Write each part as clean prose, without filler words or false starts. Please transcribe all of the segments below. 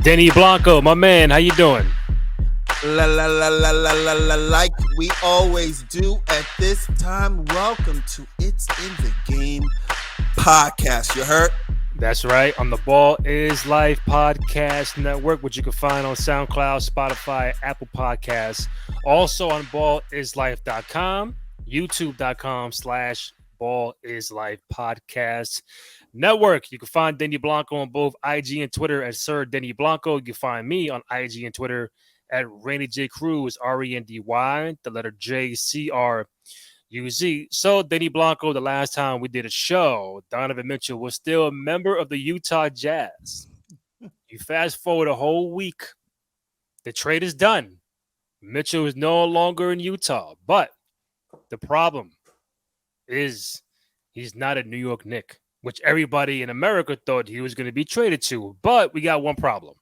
Denny Blanco, my man, how you doing? Like we always do at this time. Welcome to It's in the Game podcast. You heard? That's right, on the Ball is Life podcast network, which you can find on SoundCloud, Spotify, Apple Podcasts. Also on ballislife.com, youtube.com/ballislife podcast network. You can find Denny Blanco on both IG and Twitter at Sir Denny Blanco. You can find me on IG and Twitter at Randy J. Cruz, Rendy, the letter JCRUZ. So, Denny Blanco, the last time we did a show, Donovan Mitchell was still a member of the Utah Jazz. You fast forward a whole week, the trade is done. Mitchell is no longer in Utah, but the problem is he's not a New York Knick, which everybody in America thought he was going to be traded to. But we got one problem,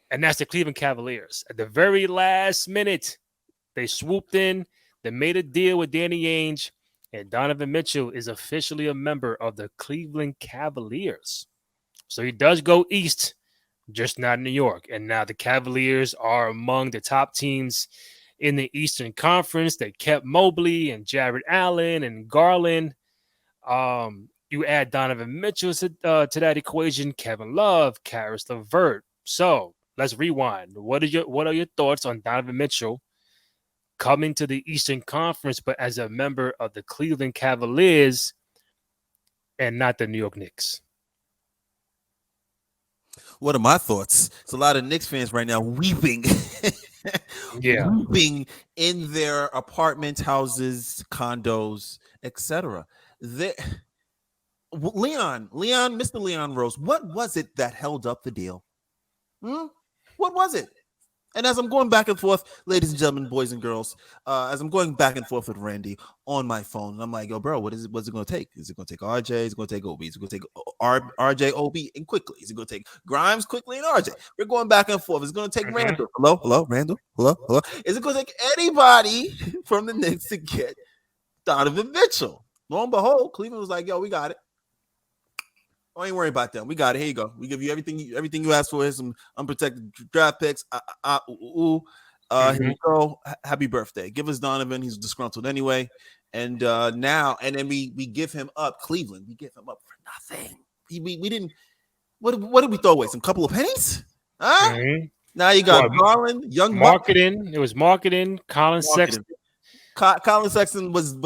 and that's the Cleveland Cavaliers. At the very last minute, they swooped in. They made a deal with Danny Ainge, and Donovan Mitchell is officially a member of the Cleveland Cavaliers. So he does go east, just not New York. And now the Cavaliers are among the top teams in the Eastern Conference. They kept Mobley and Jared Allen and Garland. You add Donovan Mitchell to that equation, Kevin Love, Karis LeVert. So let's rewind. What are your thoughts on Donovan Mitchell coming to the Eastern Conference, but as a member of the Cleveland Cavaliers and not the New York Knicks? What are my thoughts? It's a lot of Knicks fans right now weeping. Weeping in their apartments, houses, condos, etc. Mr. Leon Rose, what was it that held up the deal? What was it? And as I'm going back and forth, ladies and gentlemen, boys and girls, as I'm going back and forth with Randy on my phone, and I'm like, yo, bro, what's it going to take? Is it going to take RJ? Is it going to take Obi? Is it going to take RJ, Obi, and quickly? Is it going to take Grimes quickly and RJ? We're going back and forth. Is it going to take Randall? Hello, Randall? Hello? Is it going to take anybody from the Knicks to get Donovan Mitchell? Lo and behold, Cleveland was like, yo, we got it. Don't even worry about them. We got it. Here you go. We give you everything you asked for. Here's some unprotected draft picks. Here you go. Happy birthday. Give us Donovan. He's disgruntled anyway. And then we give him up. Cleveland. We give him up for nothing. We didn't. What did we throw away? Some couple of pennies? Huh? Now you got Garland, young marketing. It was marketing. Colin Sexton. Colin Sexton was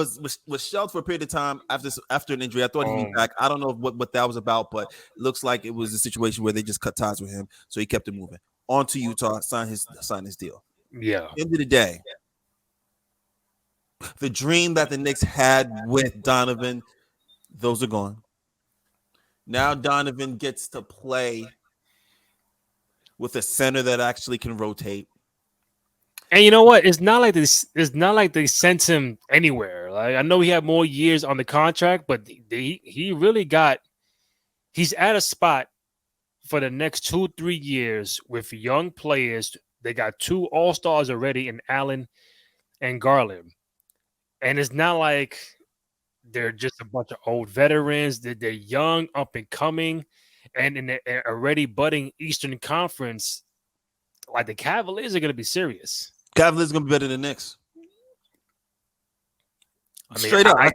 shelved for a period of time after an injury. I thought he'd be back. I don't know what that was about, but it looks like it was a situation where they just cut ties with him, so he kept it moving. On to Utah, sign his deal. Yeah. End of the day, the dream that the Knicks had with Donovan, those are gone. Now Donovan gets to play with a center that actually can rotate. And you know what? It's not like this. It's not like they sent him anywhere. Like, I know he had more years on the contract, but he really got. He's at a spot for the next 2-3 years with young players. They got 2 All-Stars already in Allen and Garland, and it's not like they're just a bunch of old veterans. They're young, up and coming, and in the already budding Eastern Conference. Like, the Cavaliers are going to be serious. Cavaliers going to be better than Knicks. I mean, straight up. I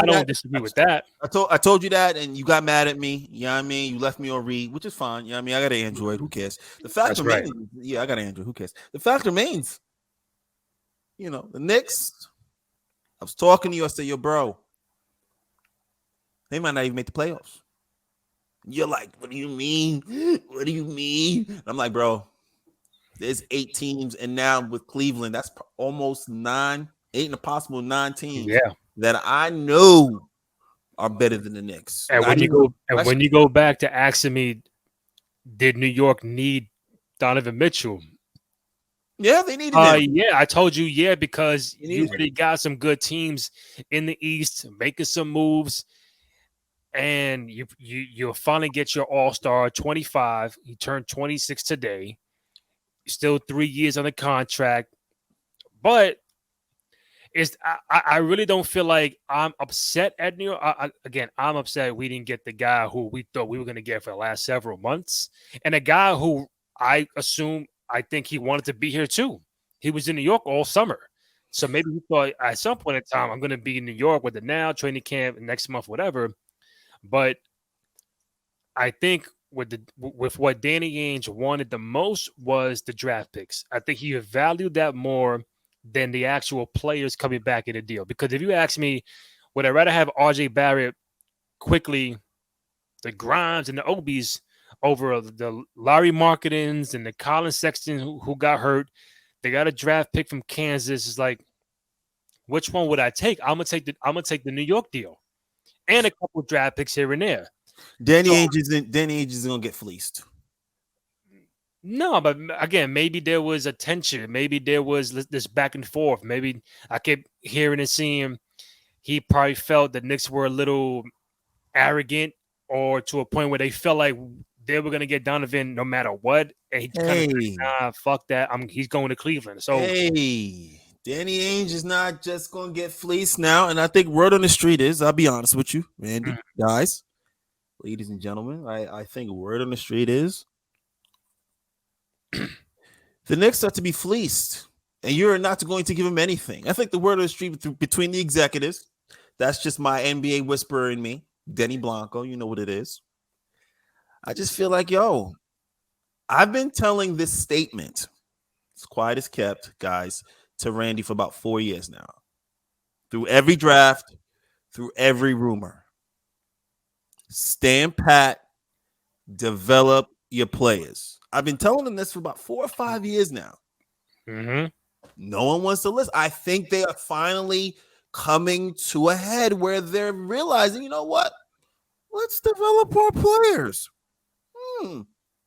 don't disagree with that. I told you that, and you got mad at me. You know what I mean? You left me on read, which is fine. You know what I mean? I got an Android. Who cares? The fact remains, I got an Android. Who cares? The fact remains, the Knicks, I was talking to you. I said, yo, bro, they might not even make the playoffs. You're like, what do you mean? What do you mean? And I'm like, bro, there's 8 teams, and now with Cleveland, that's almost 8 and a possible 9 teams that I know are better than the Knicks. And when you go back to asking me, did New York need Donovan Mitchell? Yeah, they needed him. Yeah, I told you, because you already got some good teams in the East making some moves, and you'll finally get your All-Star 25. He turned 26 today. Still 3 years on the contract, but I really don't feel like I'm upset at New York. Again, I'm upset we didn't get the guy who we thought we were going to get for the last several months, and a guy who I think he wanted to be here too. He was in New York all summer, so maybe he thought at some point in time I'm going to be in New York with it now training camp next month, whatever. But I think with what Danny Ainge wanted the most was the draft picks. I think he valued that more than the actual players coming back in the deal. Because if you ask me, would I rather have RJ Barrett quickly, the Grimes and the Obies over the Larry Marketins and the Colin Sexton who got hurt? They got a draft pick from Kansas. It's like, which one would I take? I'm gonna take the New York deal and a couple draft picks here and there. Danny So Ainge is gonna get fleeced. no, but again, maybe there was a tension. Maybe there was this back and forth. Maybe I kept hearing and seeing he probably felt the Knicks were a little arrogant or to a point where they felt like they were going to get Donovan no matter what. And he kind of Hey, nah, fuck that. He's going to Cleveland. So hey, Danny Ainge is not just gonna get fleeced now, and I think word on the street is, I'll be honest with you, Randy, guys, ladies and gentlemen, I think word on the street is the Knicks are to be fleeced, and you're not going to give him anything. I think the word on the street between the executives, that's just my NBA whisperer in me, Denny Blanco, you know what it is. I just feel like, yo, I've been telling this statement, it's quiet as kept, guys, to Randy for about 4 years now. Through every draft, through every rumor. Stand pat, develop your players. I've been telling them this for about 4 or 5 years now. mm-hmm. No one wants to listen. I think they are finally coming to a head where they're realizing, you know what? Let's develop our players.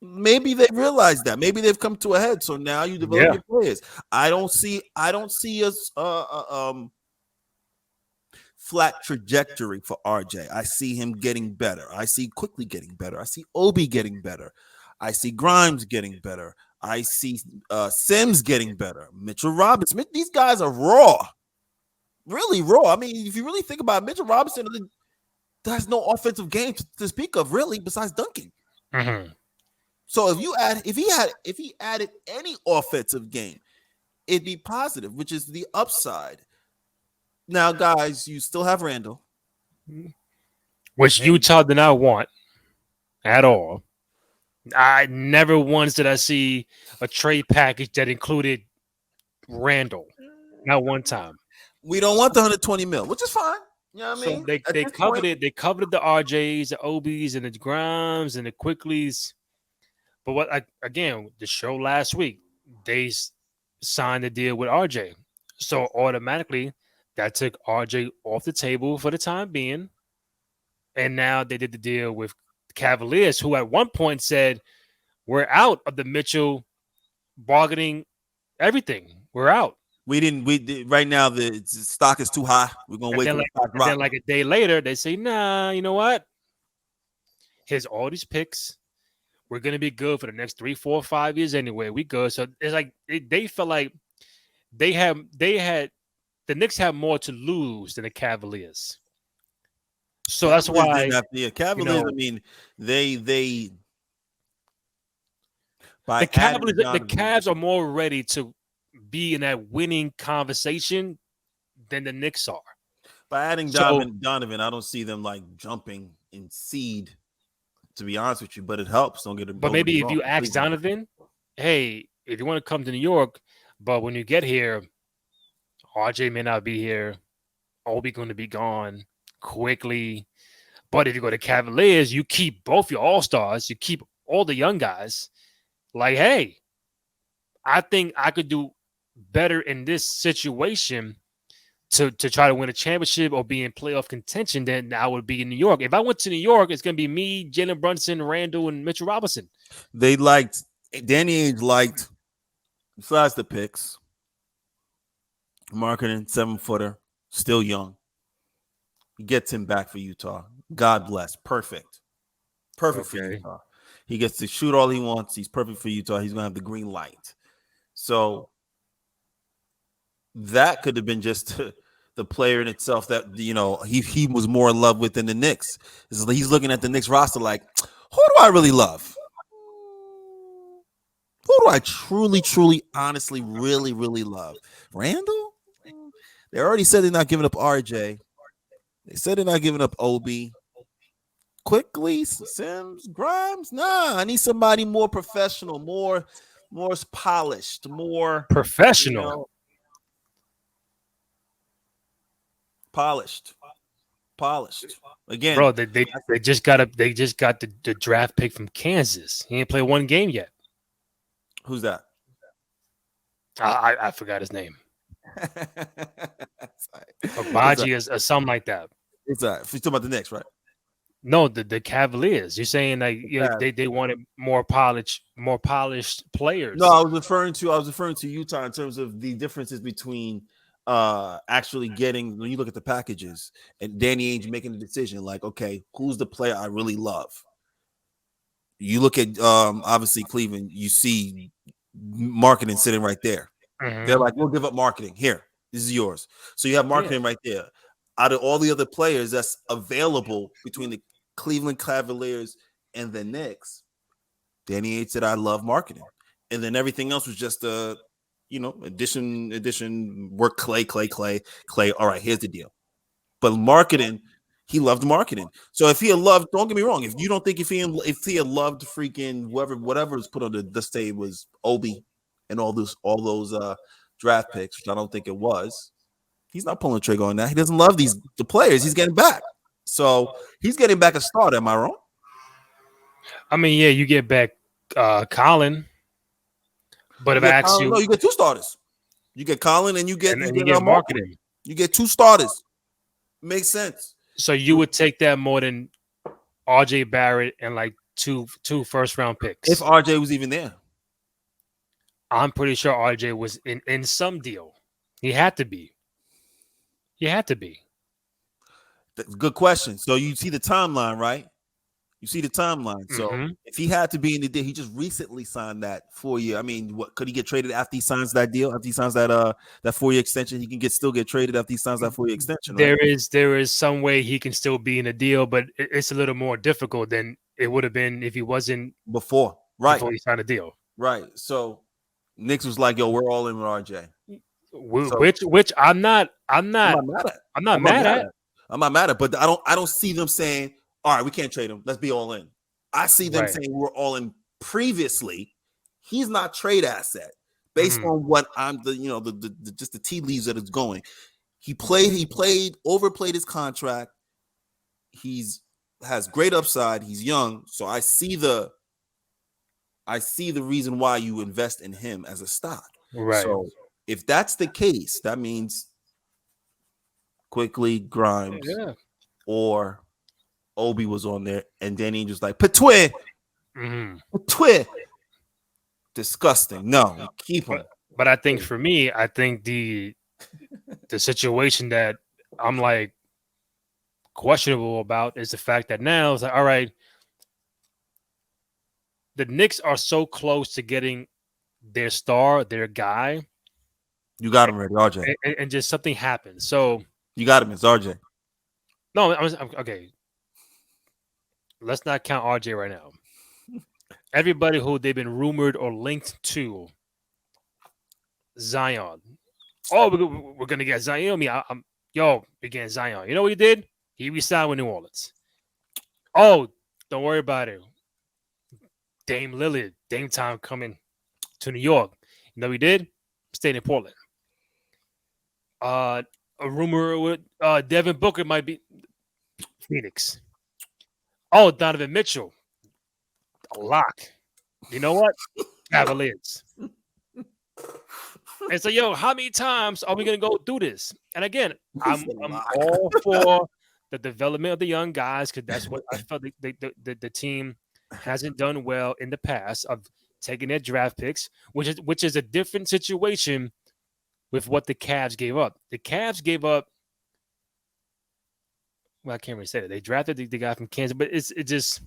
Maybe they realize that. Maybe they've come to a head. So now you develop your players. I don't see us flat trajectory for RJ. I see him getting better. I see quickly getting better. I see Obi getting better. I see Grimes getting better. I see Sims getting better. Mitchell Robinson. These guys are raw. Really raw. I mean, if you really think about it, Mitchell Robinson, there's no offensive game to speak of, really, besides dunking. Mm-hmm. So if he added any offensive game, it'd be positive, which is the upside. Now, guys, you still have Randall, Which Utah did not want at all. I never once did I see a trade package that included Randall. Not one time. We don't want the 120 mil, which is fine. You know what I mean? They covered it. They covered the RJs, the Obies, and the Grimes, and the Quicklies. But again, the show last week, they signed a deal with RJ. So automatically, that took RJ off the table for the time being. And now they did the deal with Cavaliers, who at one point said, we're out of the Mitchell bargaining everything. We're out. Right now, the stock is too high. We're going to wait for the stock to drop. Then like a day later, they say, nah, you know what? Here's all these picks. We're going to be good for the next 3, 4, 5 years anyway. We good. So it's like they felt like they had the Knicks have more to lose than the Cavaliers. So that's why Cavaliers. I mean, they the Cavs are more ready to be in that winning conversation than the Knicks are. By adding Donovan, I don't see them like jumping in seed. To be honest with you, but it helps. Don't get it. But maybe if you ask Donovan, hey, if you want to come to New York, but when you get here, RJ may not be here. Obi going to be gone quickly. But if you go to Cavaliers, you keep both your all-stars. You keep all the young guys. Like, hey, I think I could do better in this situation to try to win a championship or be in playoff contention than I would be in New York. If I went to New York, it's going to be me, Jalen Brunson, Randall, and Mitchell Robinson. Danny Ainge liked, besides the picks, marketing 7-footer, still young. He gets him back for Utah. God bless. Perfect for Utah. He gets to shoot all he wants. He's perfect for Utah. He's going to have the green light. So that could have been just the player in itself that he was more in love with than the Knicks. He's looking at the Knicks roster like, who do I really love? Who do I truly, honestly, really love? Randall? They already said they're not giving up RJ. They said they're not giving up Obi. Quickly, Sims, Grimes. Nah, I need somebody more professional, more polished, more professional. Polished. Again, bro. They just got the draft pick from Kansas. He ain't played one game yet. Who's that? I forgot his name. Abaji or something like that. It's that. You're talking about the Knicks, right? No, the Cavaliers. You're saying like they wanted more polished players. No, I was referring to Utah in terms of the differences between actually getting, when you look at the packages and Danny Ainge making the decision like, okay, who's the player I really love? You look at obviously Cleveland, you see marketing sitting right there. Mm-hmm. They're like, we'll give up marketing. Here, this is yours. So you have marketing right there. Out of all the other players that's available between the Cleveland Cavaliers and the Knicks, Danny Ainge said, I love marketing. And then everything else was just addition, work, Clay. All right, here's the deal. But marketing, he loved marketing. So if he had loved, don't get me wrong, if you don't think if he had loved freaking whatever was put on the day was Obi and all those draft picks, which I don't think it was, he's not pulling the trigger on that. He doesn't love the players he's getting back. So he's getting back a start. Am I wrong? I mean, yeah, you get back Colin. But if I ask you, no, you get two starters. You get Colin and you get marketing. You get two starters. Makes sense. So you would take that more than RJ Barrett and like two first-round picks. If RJ was even there. I'm pretty sure RJ was in some deal. He had to be. Good question. So you see the timeline, right? You see the timeline. So if he had to be in the deal, he just recently signed that 4-year. I mean, what could he get traded after he signs that deal? After he signs that 4-year extension, he can still get traded after he signs that 4-year extension. Right? There is some way he can still be in a deal, but it's a little more difficult than it would have been if he wasn't before he signed a deal. Right. So Knicks was like, "Yo, we're all in with RJ," which I'm not mad at. I'm not mad at, but I don't see them saying, all right, we can't trade him. Let's be all in. I see them saying we're all in previously. He's not trade asset based on what I'm just the tea leaves that it's going. He overplayed his contract. Has great upside. He's young. So I see the reason why you invest in him as a stock. Right. So if that's the case, that means quickly Grimes or Obi was on there, and Denny just like Patway. Disgusting. No, keep him. But I think for me, the situation that I'm like questionable about is the fact that now it's like, all right, the Knicks are so close to getting their star, their guy. You got him ready, RJ. And just something happened. So you got him, it's RJ. No, I'm okay. Let's not count RJ right now. Everybody who they've been rumored or linked to Zion. Oh, we're gonna get Zion. We're getting Zion. You know what he did? He resigned with New Orleans. Oh, don't worry about it. Dame Lillard, Dame time coming to New York. You know what he did? Stayed in Portland. A rumor with Devin Booker might be Phoenix. Oh, Donovan Mitchell. A lock. You know what? Cavaliers. And so, how many times are we going to go do this? And again, I'm all for the development of the young guys because that's what I felt the team hasn't done well in the past of taking their draft picks, which is a different situation with what the Cavs gave up. The Cavs gave up. Well, I can't really say that. They drafted the guy from Kansas, but it just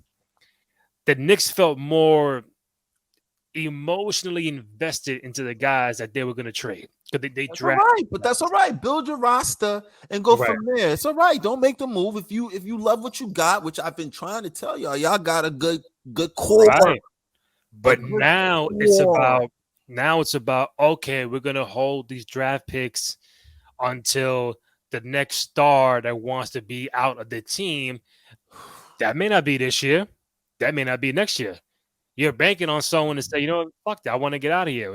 the Knicks felt more emotionally invested into the guys that they were going to trade. because they That's all draft. right, but that's all right. Build your roster and go Right. from there. It's all right. Don't make the move if you love what you got, which I've been trying to tell y'all. Y'all got a good core. Right. A But good core. now it's about okay, we're gonna hold these draft picks until the next star that wants to be out of the team. That may not be this year. That may not be next year. You're banking on someone to say, you know, fuck that, I want to get out of here.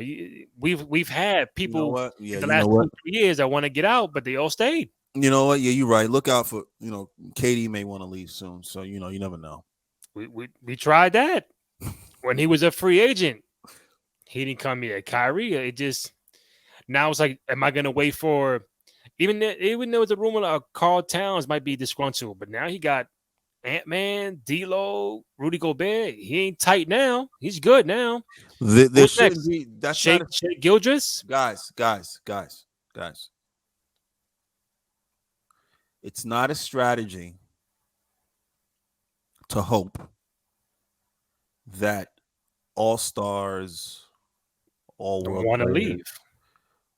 We've had You know people what? Yeah, in the you know last what? 2 3 years that want to get out, but they all stayed. You know what? Yeah, you're right. Look out for Katie may want to leave soon, so you never know. We tried that when he was a free agent. He didn't come here. Kyrie, it just now it's like, am I gonna wait for even though it's a rumor Carl Towns might be disgruntled, but now he got Ant-Man, D'Lo, Rudy Gobert. He ain't tight now. He's good now. There Who's shouldn't next? be. That's not Shea Gildress? guys. It's not a strategy to hope that all stars, all world Want to players leave.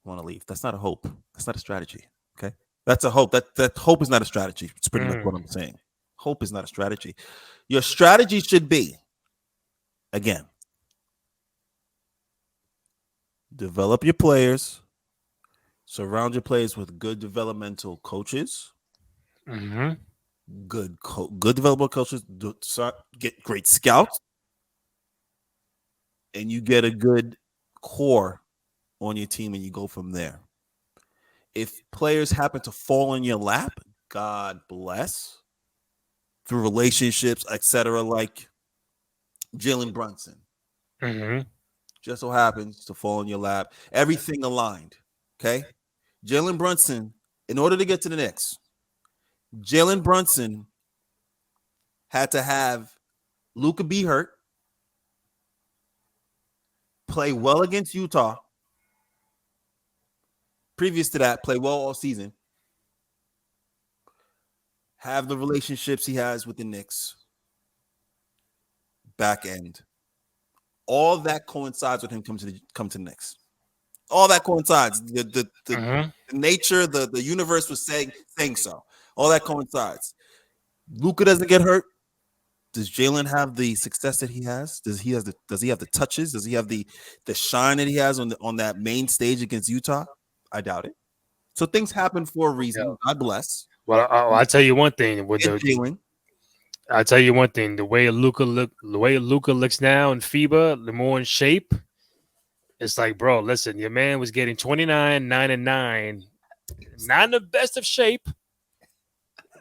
want to leave. That's not a hope. That's not a strategy. Okay, that's a hope. That hope is not a strategy. It's pretty much what I'm saying. Hope is not a strategy. Your strategy should be, again, develop your players, surround your players with good developmental coaches, good developmental coaches, get great scouts, and you get a good core on your team, and you go from there. If players happen to fall in your lap, God bless, through relationships, etc., like Jalen Brunson, just so happens to fall in your lap. Everything aligned. Okay, Jalen Brunson, in order to get to the Knicks, Jalen Brunson had to have Luka be hurt, play well against Utah. Previous to that, play well all season. Have the relationships he has with the Knicks. Back end. All that coincides with him come to the Knicks. All that coincides. The nature, the universe was saying so. All that coincides. Luka doesn't get hurt. Does Jalen have the success that he has? Does he have the touches? Does he have the shine that he has on that main stage against Utah? I doubt it. So things happen for a reason. Yeah. God bless. Well, I'll tell you one thing with Jalen. I'll tell you one thing. The way Luka looks now in FIBA, the more in shape, it's like, bro, listen, your man was getting 29, 9-9, not in the best of shape,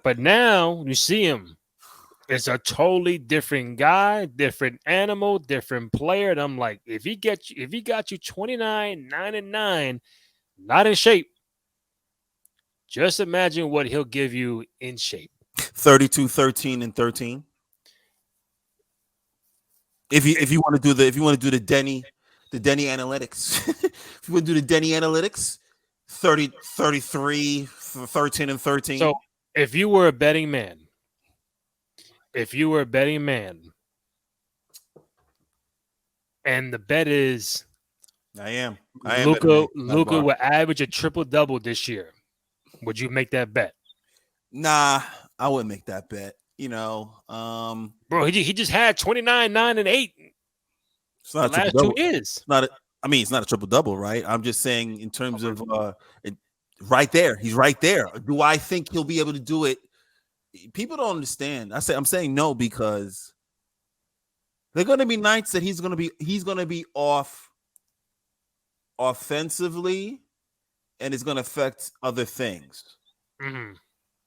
but now you see him. It's a totally different guy, different animal, different player. And I'm like, if he got you 29, 9-9, not in shape, just imagine what he'll give you in shape. 32, 13, and 13. If you want to do the Denny analytics, if you want to do the Denny analytics, 30, 33, 13, and 13. So if you were a betting man, and the bet is I am Luka will average a triple-double this year, would you make that bet? Nah, I wouldn't make that bet. Bro, he just had 29, 9, and 8. It's not the last 2 years. It's not a triple-double, right? I'm just saying in terms of right there. He's right there. Do I think he'll be able to do it? People don't understand. I'm saying no because they're going to be nights that he's going to be off offensively, and it's going to affect other things,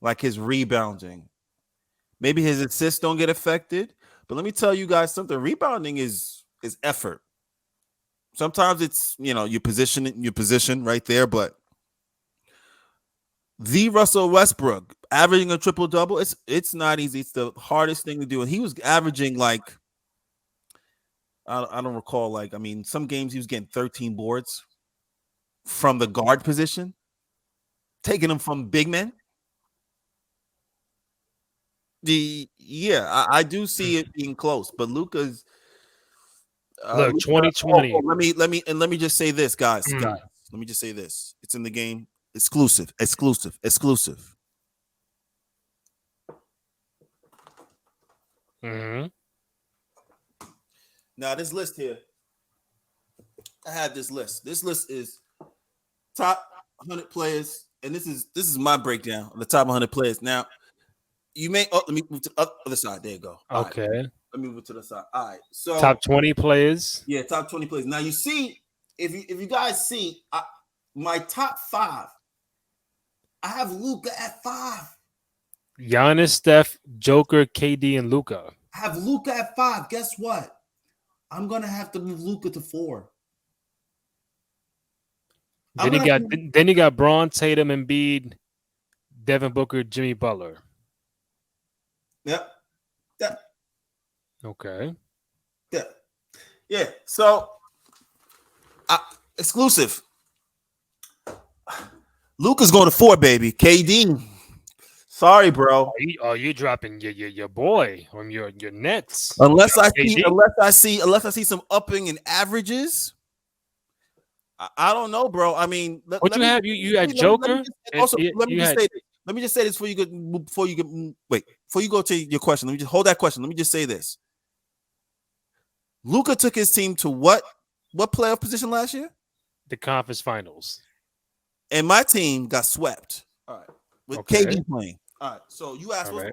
like his rebounding. Maybe his assists don't get affected, but let me tell you guys something. Rebounding is effort. Sometimes it's your position right there, but the Russell Westbrook averaging a triple-double, it's not easy. It's the hardest thing to do. And he was averaging I don't recall, some games he was getting 13 boards from the guard position, taking them from big men. I do see it being close, but Luka's look, 2020. Let me just say this, guys. Let me just say this. It's in the game. Exclusive. Mm-hmm. Now, this list here, I have this list. This list is top 100 players, and this is my breakdown of the top 100 players. Now, you may let me move to the other side. There you go. Okay. Right. Let me move to the side. All right. So top 20 players. Yeah, top 20 players. Now you see, if you guys see my top 5, I have Luka at 5. Giannis, Steph, Joker, KD, and Luka. I have Luka at 5. Guess what? I'm gonna have to move Luka to 4. Then you got Braun, Tatum, Embiid, Devin Booker, Jimmy Butler. Yep. Okay. Yeah. So, exclusive. Luka's going to 4, baby. KD. Sorry, bro. Are you dropping your boy on your Nets? Unless I see some upping in averages. I don't know, bro. I mean, what you have? You had Joker. Let me just say this before you go to your question. Let me just hold that question. Let me just say this. Luka took his team to what playoff position last year? The conference finals. And my team got swept. All right. With KD playing. All right. So you asked what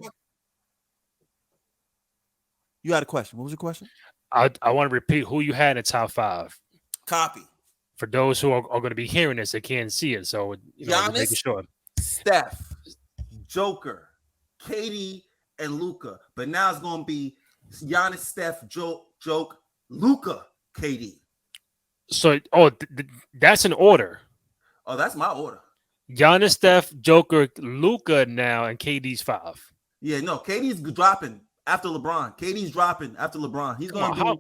you had a question. What was your question? I want to repeat who you had in the top 5. Copy. For those who are going to be hearing this, they can't see it. So Giannis, making sure. Steph, Joker, KD, and Luka. But now it's going to be Giannis, Steph, Joke, Luka, KD. So, that's an order. Oh, that's my order. Giannis, Steph, Joker, Luka now, and KD's 5. Yeah, no, KD's dropping after LeBron. KD's dropping after LeBron. He's going to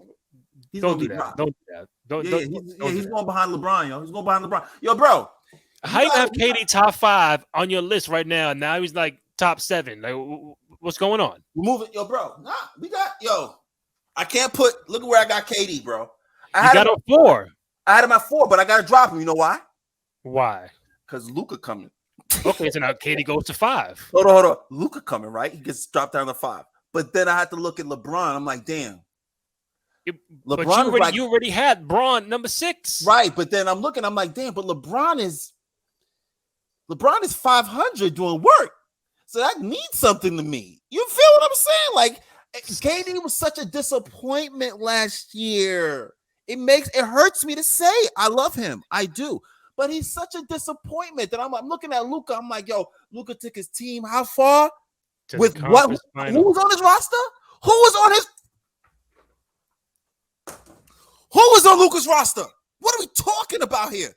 be. Don't do that. Don't do that. He's going behind LeBron, yo. He's going behind LeBron. Yo, bro. How you have KD top 5 on your list right now? And now he's like top 7. Like, what's going on? Move it, yo, bro. Nah, I can't look at where I got KD, bro. I got a 4. I had him at 4, but I got to drop him. You know why? Why? Because Luka coming. Okay, so now KD goes to 5. Hold on. Luka coming, right? He gets dropped down to 5. But then I had to look at LeBron. I'm like, damn. LeBron, but you already had Braun number 6. Right, but then I'm like, damn, but LeBron is 500 doing work. So that means something to me. You feel what I'm saying? Like, KD was such a disappointment last year. It hurts me to say I love him. I do. But he's such a disappointment that I'm looking at Luka. I'm like, yo, Luka took his team how far? With what? Who was on his roster? Who was on Luka's roster? What are we talking about here?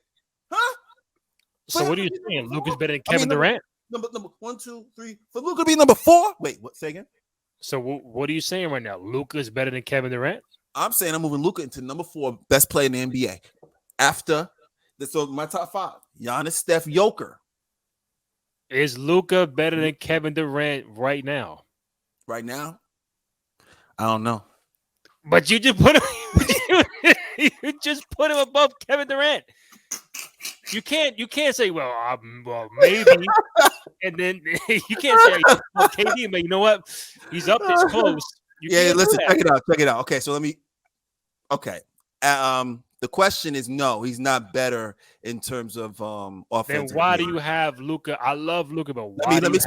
Huh? So what are you saying? Luka's better than Kevin Durant? Number 1, 2, 3. For Luka to be number 4? Wait, what? Say again? So what are you saying right now? Luka's better than Kevin Durant? I'm saying I'm moving Luka into number 4 best player in the NBA. After so my top 5. Giannis, Steph, Joker. Is Luka better than Kevin Durant right now? Right now? I don't know. But you just put him above Kevin Durant. You can't say, well, maybe, and then you can't say KD, but you know what? He's up this close. Listen, check it out. Okay, so let me. Okay, the question is no, he's not better in terms of offense. Then why do you have Luka? I love Luka, but why? Let me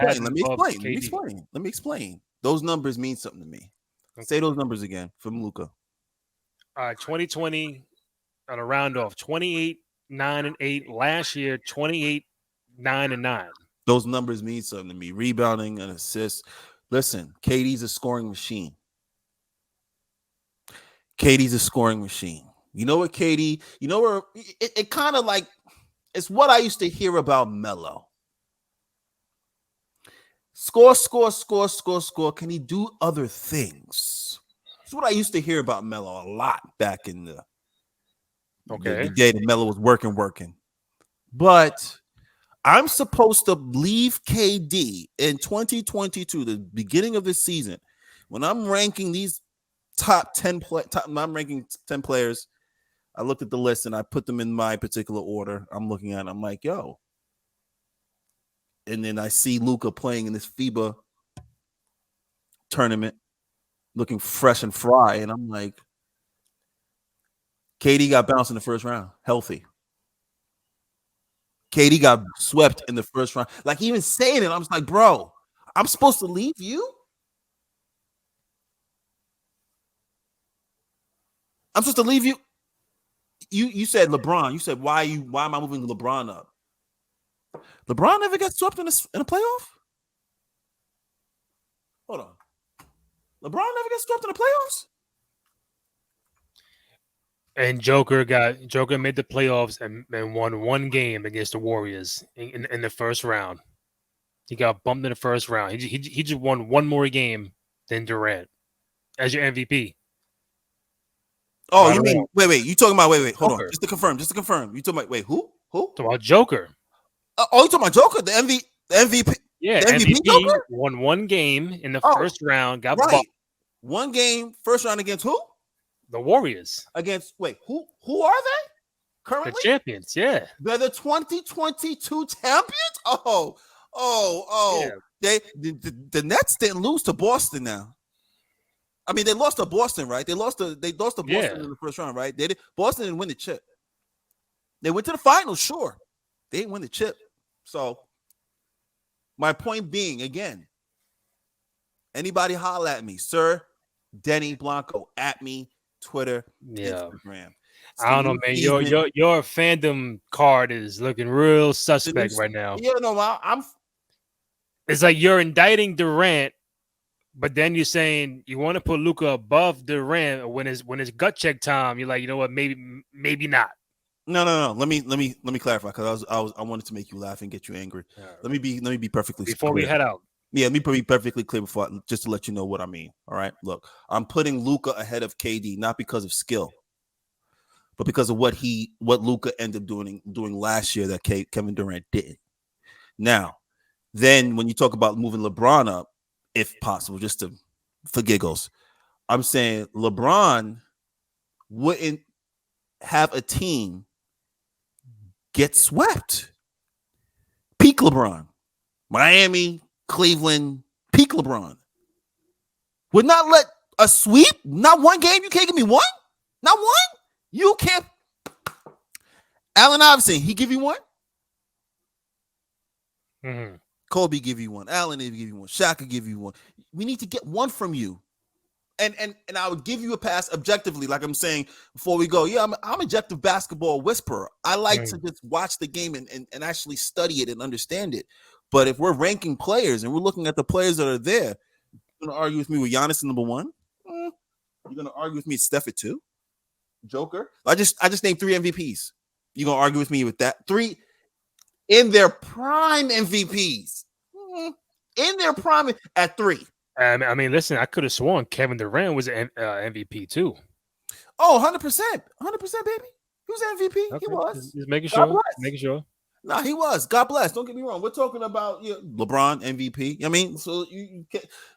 explain. Those numbers mean something to me. Okay. Say those numbers again from Luka. All right, 2020 on a round off, 28-9-8. Last year, 28-9-9. Those numbers mean something to me. Rebounding and assists. Listen, KD's a scoring machine. You know what, KD? You know where it kind of like it's what I used to hear about Melo. Score. Can he do other things? That's what I used to hear about Melo a lot back in the day that Melo was working. But I'm supposed to leave KD in 2022, the beginning of the season, when I'm ranking these top 10 I'm ranking 10 players. I looked at the list and I put them in my particular order. I'm looking at it, I'm like, yo. And then I see Luka playing in this FIBA tournament, looking fresh and fry. And I'm like, KD got bounced in the first round, healthy. KD got swept in the first round. Like, even saying it, I'm just like, bro, I'm supposed to leave you? I'm supposed to leave you? You said LeBron. You said, why am I moving LeBron up? LeBron never got swept in a playoff? Hold on. LeBron never got swept in the playoffs? And Joker made the playoffs and won one game against the Warriors in the first round. He got bumped in the first round. He just won one more game than Durant as your MVP. Oh, right, you mean wait? You talking about wait? Hold Joker. On, just to confirm. You talking about wait? Who? Talking about Joker. Oh, you talking about Joker? The MVP? Yeah, the MVP Joker? won one game in the first round. Got right. bumped. One game, first round against who? The Warriors. Against who are they? Currently? The champions, yeah. They're the 2022 champions? Oh. Yeah. The Nets didn't lose to Boston now. I mean, they lost to Boston, right? They lost to Boston in the first round, right? Boston didn't win the chip. They went to the finals, sure. They didn't win the chip. So my point being, again, anybody holla at me, Sir Denny Blanco, at me, Twitter, Instagram. I don't know, man. Your fandom card is looking real suspect right now. Yeah, no, I'm. It's like you're indicting Durant, but then you're saying you want to put Luka above Durant when it's gut check time. You're like, you know what? Maybe not. No. Let me clarify, because I wanted to make you laugh and get you angry. Right. Let me be perfectly before clear. We head out. Yeah, let me be perfectly clear just to let you know what I mean. All right, look, I'm putting Luka ahead of KD not because of skill, but because of what Luka ended up doing last year that Kevin Durant didn't. Now, then when you talk about moving LeBron up, if possible, just for giggles, I'm saying LeBron wouldn't have a team get swept. Peak LeBron, Miami, Cleveland, peak LeBron would not let a sweep. Not one game. You can't give me one. Not one. You can't. Allen Iverson, he give you one. Mm-hmm. Kobe give you one. Allen give you one. Shaq give you one. We need to get one from you. And I would give you a pass objectively, like I'm saying before we go. Yeah, I'm objective basketball whisperer. I like to just watch the game and actually study it and understand it. But if we're ranking players and we're looking at the players that are there, you're going to argue with me with Giannis number one? You're going to argue with me at Steph at two? Joker? I just named 3 MVPs. You're going to argue with me with that? 3 in their prime MVPs. In their prime at 3. I mean, listen, I could have sworn Kevin Durant was an MVP too. Oh, 100%. 100%, baby. He was MVP. Okay. He was. Just making sure. Nah, he was. God bless. Don't get me wrong. We're talking about LeBron MVP. I mean, so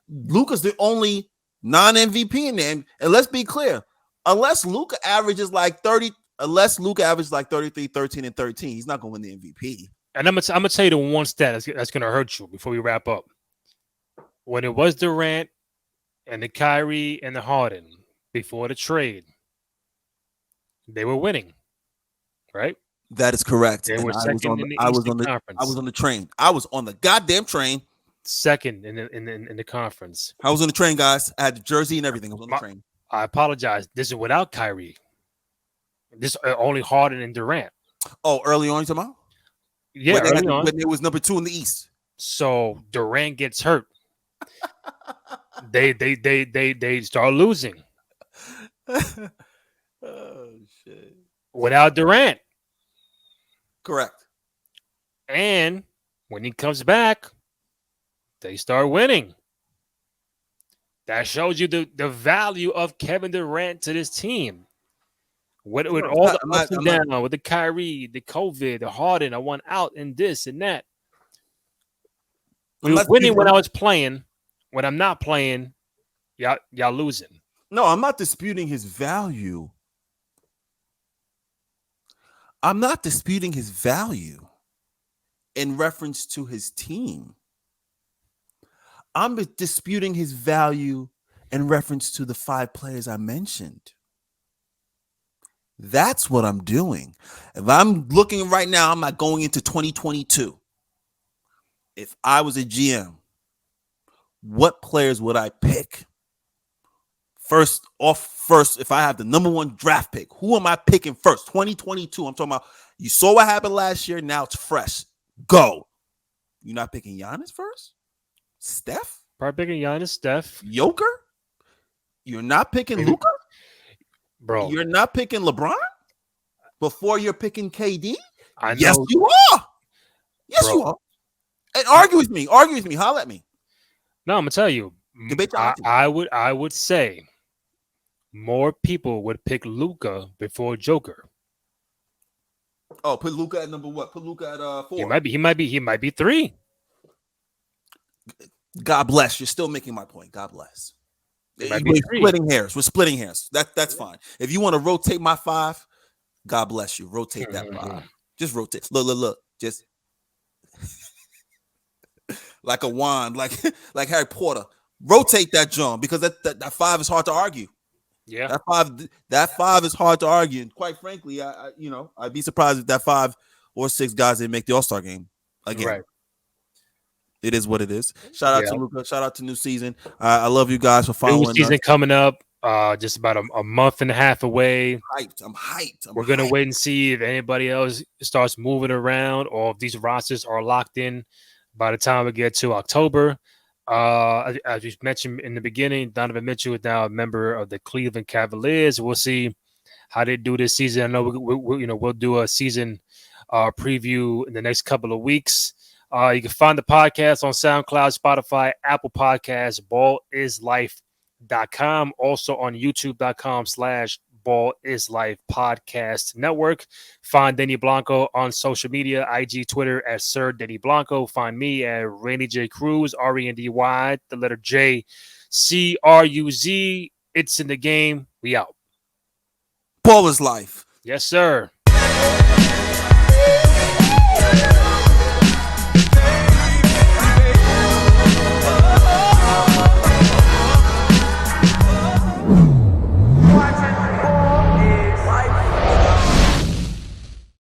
Luka's the only non-MVP in there. And let's be clear, unless Luka averages like 33, 13, and 13, he's not going to win the MVP. And I'm gonna tell you the one stat that's gonna hurt you before we wrap up. When it was Durant and the Kyrie and the Harden before the trade, they were winning, right? That is correct. They were second in the conference. I was on the train. I was on the goddamn train. Second in the conference. I was on the train, guys. I had the jersey and everything. I was on the train. I apologize. This is without Kyrie. This only Harden and Durant. Oh, early on, you talking about? Yeah, early on. When it was number 2 in the East. So Durant gets hurt. They start losing. Oh shit! Without Durant. Correct. And when he comes back, they start winning. That shows you the value of Kevin Durant to this team. With all the ups and downs, with the Kyrie, the COVID, the Harden, I want out and this and that. We were winning when I was playing. When I'm not playing, y'all losing. No, I'm not disputing his value. I'm not disputing his value in reference to his team. I'm disputing his value in reference to the 5 players I mentioned. That's what I'm doing. If I'm looking right now, I'm not going into 2022. If I was a GM, what players would I pick? First, if I have the number 1 draft pick, who am I picking first? 2022. I'm talking about, you saw what happened last year. Now it's fresh. Go. You're not picking Giannis first? Steph? Probably picking Giannis, Steph. Joker? You're not picking Luka? Bro. You're not picking LeBron before you're picking KD? I know. Yes, you are. Yes, you are. And argue with me. Holler at me. No, I'm gonna tell you. I would say more people would pick Luka before Joker. Oh, put Luka at number what? Put Luka at 4. He might be 3. God bless. You're still making my point. God bless. We're splitting hairs. That's fine. If you want to rotate my 5, God bless you. Rotate that 5. Just rotate. Look. Just like a wand, like Harry Potter. Rotate that John, because that 5 is hard to argue. Yeah, that five is hard to argue. And quite frankly, I'd be surprised if that 5 or 6 guys didn't make the All-Star game again. Right. It is what it is. Shout out to Luka. Shout out to new season. I love you guys for following. New season coming up. Just about a month and a half away. I'm hyped. We're gonna wait and see if anybody else starts moving around or if these rosters are locked in by the time we get to October. As we mentioned in the beginning, Donovan Mitchell is now a member of the Cleveland Cavaliers. We'll see how they do this season. I know we'll do a season preview in the next couple of weeks. You can find the podcast on SoundCloud, Spotify, Apple Podcasts, ballislife.com. Also on youtube.com/ballislife podcast network. Find Denny Blanco on social media, IG, Twitter at Sir Denny Blanco. Find me at Randy J. Cruz, RENDY, the letter J, CRUZ. It's in the game. We out. Ball is life. Yes, sir.